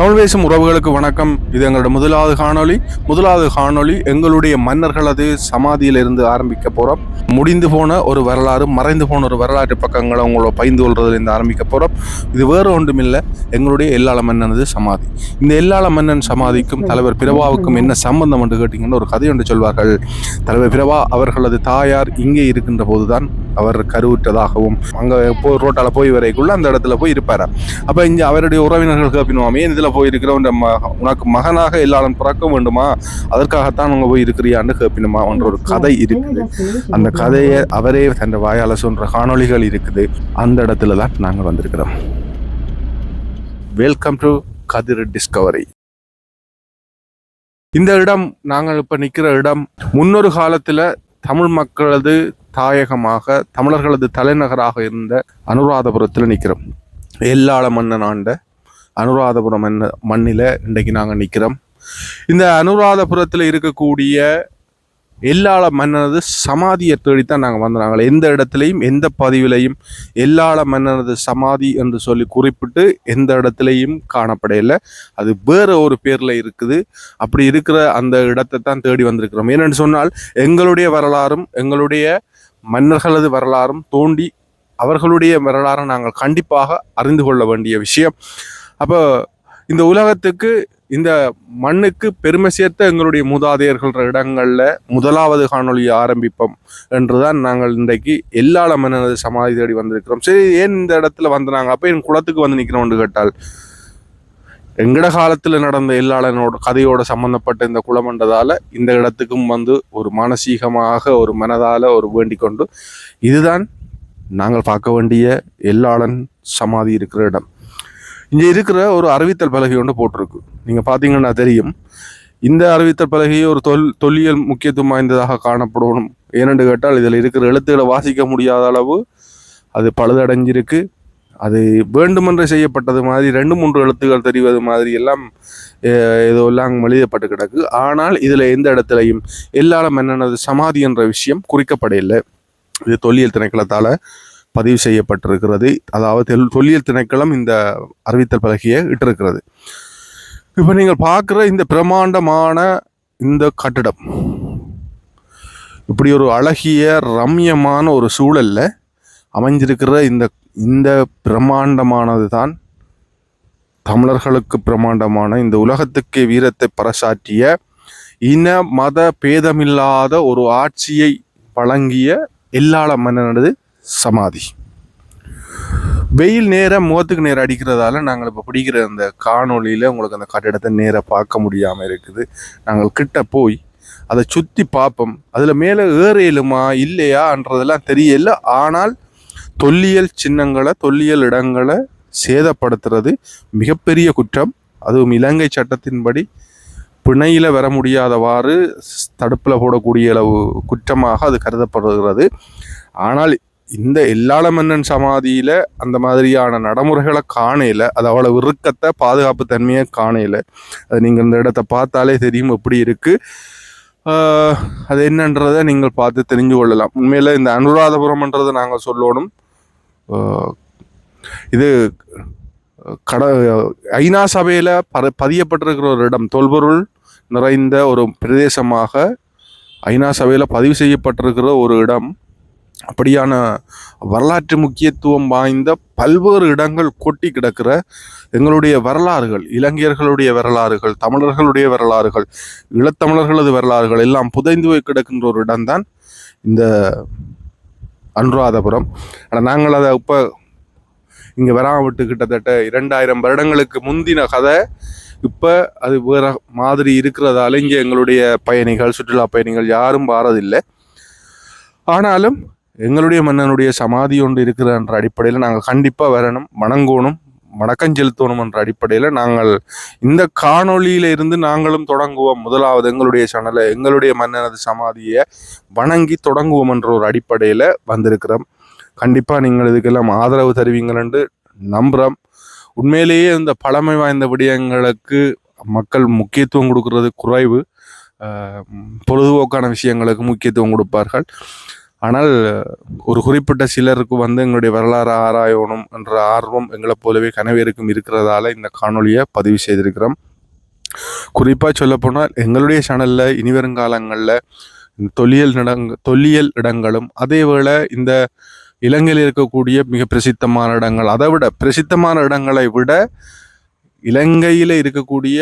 தமிழ் பேசும் உறவுகளுக்கு வணக்கம். இது எங்களோட முதலாவது காணொளி எங்களுடைய மன்னர்களது சமாதியிலிருந்து ஆரம்பிக்க போகிறோம். முடிந்து போன ஒரு வரலாறு, மறைந்து போன ஒரு வரலாற்று பக்கங்களை உங்களோட பகிர்ந்து கொள்றதுலேருந்து ஆரம்பிக்க போகிறோம். இது வேறு ஒன்றுமில்லை, எங்களுடைய எல்லாள மன்னனது சமாதி. இந்த எல்லாள மன்னன் சமாதிக்கும் தலைவர் பிரபாவுக்கும் என்ன சம்பந்தம் என்று கேட்டிங்கன்னு ஒரு கதை ஒன்று சொல்வார்கள். தலைவர் பிரபா அவர்களது தாயார் இங்கே இருக்கின்ற போதுதான் அவர் கருவுற்றதாகவும் அங்கே ரோட்டால் போய் வரைக்குள்ள அந்த இடத்துல போய் இருப்பார். அப்போ இங்கே அவருடைய உறவினர்கள் கேட்பினுவாமே, இதில் போயிருக்கிற உனக்கு மகனாக எல்லாரும் பிறக்க வேண்டுமா, அதற்காகத்தான் உங்க போய் இருக்கிறியான்னு கேட்பினுமா என்ற ஒரு கதை இருக்குது. அந்த கதையை அவரே தன் வாயால் சொல்ற காணொளிகள் இருக்குது. அந்த இடத்துல தான் நாங்கள் வந்திருக்கிறோம். Welcome to Kathir Discovery. இந்த இடம், நாங்கள் இப்போ நிற்கிற இடம், முன்னொரு காலத்தில் தமிழ் மக்களது தாயகமாக, தமிழர்களது தலைநகராக இருந்த அனுராதபுரத்தில் நிற்கிறோம். எல்லாள மன்னன் ஆண்ட அனுராதபுரம் மண்ணில் இன்றைக்கு நாங்கள் நிற்கிறோம். இந்த அனுராதபுரத்தில் இருக்கக்கூடிய எல்லாள மன்னனது சமாதியை தேடித்தான் நாங்கள் வந்தோம். நாங்கள் எந்த இடத்துலையும் எந்த பதிவிலையும் எல்லாள மன்னனது சமாதி என்று சொல்லி குறிப்பிட்டு எந்த இடத்துலையும் காணப்படையில. அது வேற ஒரு பேரில் இருக்குது. அப்படி இருக்கிற அந்த இடத்தை தான் தேடி வந்திருக்கிறோம். ஏனென்று சொன்னால் எங்களுடைய வரலாறும் எங்களுடைய மன்னர்களது வரலாறும் தோண்டி அவர்களுடைய வரலாறை நாங்கள் கண்டிப்பாக அறிந்து கொள்ள வேண்டிய விஷயம். அப்போ இந்த உலகத்துக்கு, இந்த மண்ணுக்கு பெருமை சேர்த்த எங்களுடைய மூதாதையர்கள் இடங்களில் முதலாவது காணொலியை ஆரம்பிப்போம் என்றுதான் நாங்கள் இன்றைக்கு எல்லாள மன்னனது சமாதி தேடி வந்திருக்கிறோம். சரி, ஏன் இந்த இடத்துல வந்தாங்க, அப்போ என் குளத்துக்கு வந்து நிற்கிறோம்னு கேட்டால், எங்கட காலத்தில் நடந்த எல்லாளனோட கதையோட சம்பந்தப்பட்ட இந்த குளமன்றதால இந்த இடத்துக்கும் வந்து ஒரு மானசீகமாக ஒரு மனதால ஒரு வேண்டிக் கொண்டு, இதுதான் நாங்கள் பார்க்க வேண்டிய எல்லாளன் சமாதி இருக்கிற இடம். இங்கே இருக்கிற ஒரு அறிவித்தல் பலகை ஒன்று போட்டிருக்கு. நீங்கள் பார்த்தீங்கன்னா தெரியும். இந்த அறிவித்தல் பலகையை ஒரு தொல்லியல் முக்கியத்துவம் வாய்ந்ததாக காணப்படணும். ஏனென்று கேட்டால் இதில் இருக்கிற எழுத்துக்களை வாசிக்க முடியாத அளவு அது பழுதடைஞ்சிருக்கு. அது வேண்டுமென்று செய்யப்பட்டது மாதிரி 2-3 எழுத்துக்கள் தெரிவது மாதிரி எல்லாம் ஏதோ எல்லாம் எழுதப்பட்டு கிடக்கு. ஆனால் இதில் எந்த இடத்துலையும் எல்லாள மன்னனது சமாதி என்ற விஷயம் குறிக்கப்படையில்லை. இது தொல்லியல் திணைக்களத்தால் பதிவு செய்யப்பட்டிருக்கிறது. அதாவது தொல்லியல் திணைக்களம் இந்த அறிவித்தல் பலகையை இட்டிருக்கிறது. இப்போ நீங்கள் பார்க்குற இந்த பிரம்மாண்டமான இந்த கட்டிடம், இப்படி ஒரு அழகிய ரம்யமான ஒரு சூழல்ல அமைஞ்சிருக்கிற இந்த பிரம்மாண்டமானது தான் தமிழர்களுக்கு பிரம்மாண்டமான, இந்த உலகத்துக்கு வீரத்தை பறைசாற்றிய, இன மத பேதமில்லாத ஒரு ஆட்சியை வழங்கிய எல்லாள மன்னனது சமாதி. வெயில் நேரம் முகத்துக்கு நேரம் அடிக்கிறதால நாங்கள் இப்போ பிடிக்கிற அந்த காணொளியில் உங்களுக்கு அந்த கட்டிடத்தை நேராக பார்க்க முடியாமல் இருக்குது. நாங்கள் கிட்ட போய் அதை சுற்றி பார்ப்போம். அதில் மேலே ஏறையிலுமா இல்லையான்றதெல்லாம் தெரியல. ஆனால் தொல்லியல் சின்னங்களை, தொல்லியல் இடங்களை சேதப்படுத்துறது மிகப்பெரிய குற்றம். அதுவும் இலங்கை சட்டத்தின்படி பிணையில் வர முடியாதவாறு தடுப்பில் போடக்கூடிய அளவு குற்றமாக அது கருதப்படுகிறது. ஆனால் இந்த எல்லாள மன்னன் சமாதியில் அந்த மாதிரியான நடைமுறைகளை காணையில், அது அவ்வளவு இறுக்கத்தை, பாதுகாப்பு தன்மையை காணையில். அது நீங்கள் இந்த இடத்தை பார்த்தாலே தெரியும் எப்படி இருக்குது. அது என்னன்றதை நீங்கள் பார்த்து தெரிஞ்சு கொள்ளலாம். உண்மையில் இந்த அனுராதபுரம்ன்றதை நாங்கள் சொல்லணும். இது ஐநா சபையில் பதியப்பட்டிருக்கிற ஒரு இடம், தொல்பொருள் நிறைந்த ஒரு பிரதேசமாக ஐநா சபையில் பதிவு செய்யப்பட்டிருக்கிற ஒரு இடம். அப்படியான வரலாற்று முக்கியத்துவம் வாய்ந்த பல்வேறு இடங்கள் கொட்டி கிடக்கிற எங்களுடைய வரலாறுகள், இலங்கையர்களுடைய வரலாறுகள், தமிழர்களுடைய வரலாறுகள், ஈழத்தமிழர்களது வரலாறுகள் எல்லாம் புதைந்து போய் கிடக்கின்ற ஒரு இடம்தான் இந்த அனுராதபுரம். ஆனால் நாங்கள் அதை இப்போ இங்கே வராமல் விட்டு கிட்டத்தட்ட 2000 வருடங்களுக்கு முந்தின கதை. இப்போ அது வேறு மாதிரி இருக்கிறதால இங்கே எங்களுடைய பயணிகள், சுற்றுலா பயணிகள் யாரும் வாரதில்லை. ஆனாலும் எங்களுடைய மன்னனுடைய சமாதி ஒன்று இருக்கிறன்ற அடிப்படையில் நாங்கள் கண்டிப்பாக வரணும், வணங்கணும், வணக்கம் செலுத்தணும் என்ற அடிப்படையில் நாங்கள் இந்த காணொளியில இருந்து நாங்களும் தொடங்குவோம். முதலாவது எங்களுடைய சேனலை, எங்களுடைய மன்னனது சமாதியை வணங்கி தொடங்குவோம் என்ற ஒரு அடிப்படையில் வந்திருக்கிறோம். கண்டிப்பாக நீங்கள் இதுக்கெல்லாம் ஆதரவு தருவீங்களென்று நம்புகிறோம். உண்மையிலேயே இந்த பழமை வாய்ந்த விடயங்களுக்கு மக்கள் முக்கியத்துவம் கொடுக்கறது குறைவு. பொழுதுபோக்கான விஷயங்களுக்கு முக்கியத்துவம் கொடுப்பார்கள். ஆனால் ஒரு குறிப்பிட்ட சிலருக்கு எங்களுடைய வரலாறு ஆராயணும் என்ற ஆர்வம் எங்களை போலவே கனவேருக்கும் இருக்கிறதால இந்த காணொலியை பதிவு செய்திருக்கிறோம். குறிப்பாக சொல்லப்போனால் எங்களுடைய சேனலில் இனி வருங்காலங்களில் தொல்லியல் இடங்களும் அதேவேளை இந்த இலங்கையில் இருக்கக்கூடிய மிக பிரசித்தமான இடங்கள், அதை விட பிரசித்தமான இடங்களை விட இலங்கையில் இருக்கக்கூடிய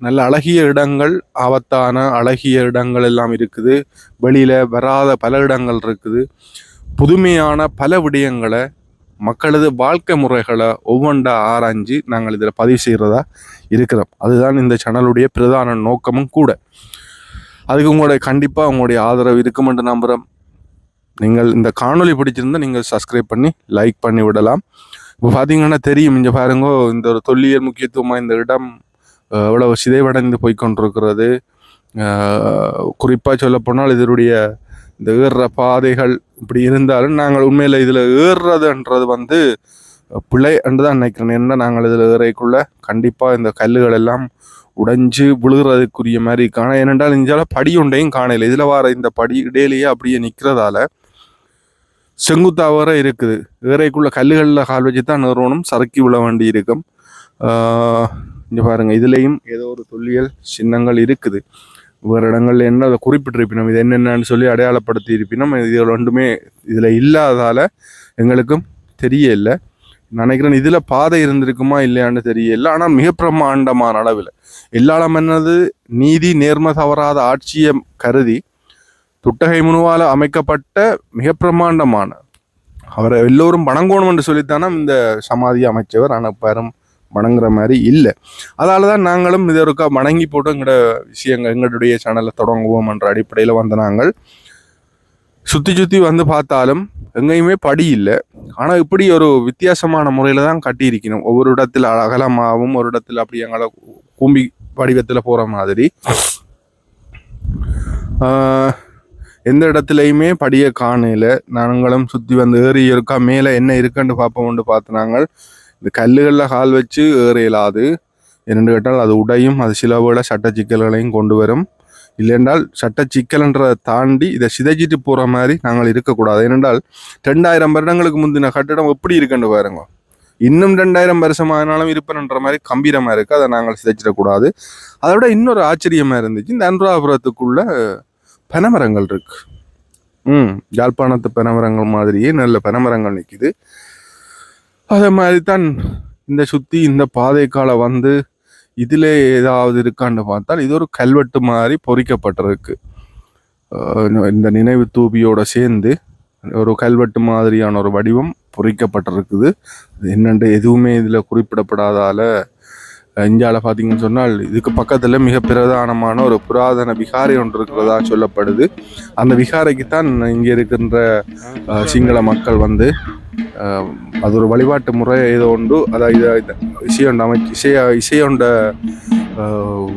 நல்ல அழகிய இடங்கள், ஆபத்தான அழகிய இடங்கள் எல்லாம் இருக்குது. வெளியில் வராத பல இடங்கள் இருக்குது. புதுமையான பல விடயங்களை, மக்களது வாழ்க்கை முறைகளை ஒவ்வொன்றா ஆராய்ஞ்சு நாங்கள் இதில் பதிவு செய்கிறதா இருக்கிறோம். அதுதான் இந்த சேனலுடைய பிரதான நோக்கமும் கூட. அதுக்கு கண்டிப்பாக உங்களுடைய ஆதரவு இருக்கும் என்று நம்புகிறோம். நீங்கள் இந்த காணொலி பிடிச்சிருந்தால் நீங்கள் சப்ஸ்கிரைப் பண்ணி லைக் பண்ணி விடலாம். இப்போ பார்த்தீங்கன்னா தெரியும், இங்கே பாருங்கோ, இந்த ஒரு தொல்லியல் முக்கியத்துவமாக இந்த இடம் எவ்வளவு சிதைவடைந்து போய்கொண்டிருக்கிறது. குறிப்பாக சொல்லப்போனால் இதனுடைய இந்த ஏறுற பாதைகள் இப்படி இருந்தாலும் நாங்கள் உண்மையில் இதில் ஏறுறதுன்றது பிழை என்று தான் நினைக்கிறேன். என்ன நாங்கள் இதில் ஏறைக்குள்ள கண்டிப்பாக இந்த கல்லுகள் எல்லாம் உடைஞ்சு விழுகிறதுக்குரிய மாதிரி காண, ஏனென்றால் இஞ்சால படி ஒன்றையும் காணல. இதில் வர இந்த படி இடையிலேயே அப்படியே நிற்கிறதால செங்குத்தா வர இருக்குது. ஏறைக்குள்ள கல்லுகளில் கால் வச்சு தான் நிறுவனம் சறுக்கி விழ வேண்டி இருக்கும். இங்கே பாருங்கள், இதுலேயும் ஏதோ ஒரு தொல்லியல் சின்னங்கள் இருக்குது. வேறு இடங்கள்ல என்ன அதை குறிப்பிட்டிருப்பினோம், இது என்னென்னு சொல்லி அடையாளப்படுத்தி இருப்பினோம். இது ரெண்டுமே இதில் இல்லாதால எங்களுக்கும் தெரியல. நினைக்கிறேன் இதில் பாதை இருந்திருக்குமா இல்லையான்னு தெரியல. ஆனால் மிக பிரமாண்டமான அளவில் எல்லாரும் என்னது நீதி நேர்மை தவறாத ஆட்சியை கருதி துட்டகை முனுவால் அமைக்கப்பட்ட மிக பிரமாண்டமான, அவரை எல்லோரும் வணங்கணும் என்று சொல்லித்தானே இந்த சமாதி அமைச்சவர். ஆனால் பெரும் வணங்குற மாதிரி இல்லை. அதால தான் நாங்களும் இதை ஒருக்கா வணங்கி போட்டு எங்களுடைய சேனலை தொடங்குவோம் என்ற அடிப்படையில் வந்த நாங்கள் சுற்றி பார்த்தாலும் எங்கேயுமே படி இல்லை. ஆனால் இப்படி ஒரு வித்தியாசமான முறையில் தான் கட்டியிருக்கணும். ஒவ்வொரு இடத்துல அகலமாகவும் ஒரு இடத்துல அப்படி எங்களை கூம்பி வடிவத்தில் போகிற மாதிரி எந்த இடத்துலையுமே படியை காணல. நாங்களும் சுற்றி ஏறி இருக்கா மேலே என்ன இருக்குன்னு பார்ப்போம்னு பார்த்து நாங்கள் இந்த கல்லுகளில் கால் வச்சு ஏற இயலாது. என்னென்று கேட்டால் அது உடையும், அது சில வேளை சட்ட சிக்கல்களையும் கொண்டு வரும். இல்லைன்றால் சட்ட சிக்கல்ன்றதை தாண்டி இதை சிதைச்சிட்டு போகிற மாதிரி நாங்கள் இருக்கக்கூடாது. ஏனென்றால் 2000 வருடங்களுக்கு முந்தின கட்டிடம் எப்படி இருக்குன்னு பாருங்க. இன்னும் 2000 வருஷம் ஆனாலும் இருப்பேன்ற மாதிரி கம்பீரமாக இருக்குது. அதை நாங்கள் சிதைச்சிடக்கூடாது. அதை விட இன்னொரு ஆச்சரியமாக இருந்துச்சு, இந்த அனுராபுரத்துக்குள்ள பனைமரங்கள் இருக்கு. யாழ்ப்பாணத்து பனைமரங்கள் மாதிரியே நல்ல பனைமரங்கள் நிற்கிது. அதே மாதிரி தான் இந்த சுற்றி இந்த பாதைக்கால இதில் ஏதாவது இருக்கான்னு பார்த்தால் இது ஒரு கல்வெட்டு மாதிரி பொறிக்கப்பட்டிருக்கு. இந்த நினைவு தூபியோட சேர்ந்து ஒரு கல்வெட்டு மாதிரியான ஒரு வடிவம் பொறிக்கப்பட்டிருக்குது. அது என்னென்று எதுவுமே இதில் குறிப்பிடப்படாதால இந்தியாவில் பார்த்தீங்கன்னு சொன்னால் இதுக்கு பக்கத்தில் மிக பிரதானமான ஒரு புராதன விகாரை ஒன்று இருக்கிறதா சொல்லப்படுது. அந்த விகாரைக்குத்தான் இங்கே இருக்கின்ற சிங்கள மக்கள் அது ஒரு வழிபாட்டு முறை ஏதோ ஒன்று, அதாவது இசையொண்ட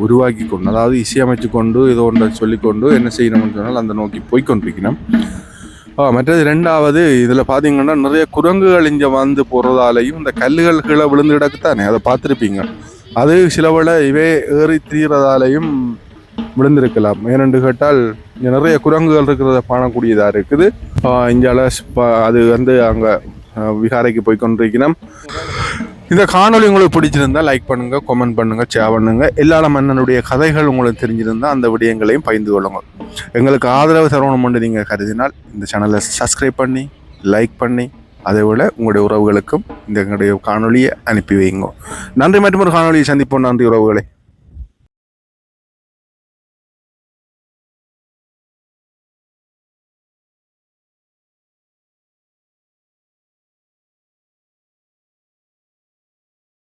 உருவாக்கி கொண்டு, அதாவது இசையமைச்சு கொண்டு ஏதோ ஒன்றை சொல்லிக்கொண்டு என்ன செய்யணும்னு சொன்னால் அந்த நோக்கி போய்கொண்டிருக்கணும். மற்றது 2வது இதில் பார்த்தீங்கன்னா நிறைய குரங்குகள் இங்கே போகிறதாலையும் இந்த கல்லுகள் கீழே விழுந்து கிடக்குத்தானே, அதை பார்த்துருப்பீங்க. அது சிலவளை ஏறி திரிகிறதாலையும் விழுந்திருக்கலாம். ஏனென்று கேட்டால் இங்கே நிறைய குரங்குகள் இருக்கிறத காணக்கூடியதாக இருக்குது. இந்தியாவில் அது அங்கே விகாரைக்கு போய்கொண்டிருக்கணும். இந்த காணொலி உங்களுக்கு பிடிச்சிருந்தால் லைக் பண்ணுங்கள், கமெண்ட் பண்ணுங்கள், ஷேர் பண்ணுங்கள். எல்லா மன்னனுடைய கதைகள் உங்களுக்கு தெரிஞ்சிருந்தால் அந்த விடயங்களையும் பகிர்ந்து கொள்ளுங்கள். எங்களுக்கு ஆதரவு தரணும் என்று நீங்கள் கருதினால் இந்த சேனலை சப்ஸ்கிரைப் பண்ணி லைக் பண்ணி அதேபோல் உங்களுடைய உறவுகளுக்கும் எங்களுடைய காணொலியை அனுப்பி வைங்க. நன்றி. மற்றும் ஒரு காணொலியை சந்திப்போம். நன்றி உறவுகளை.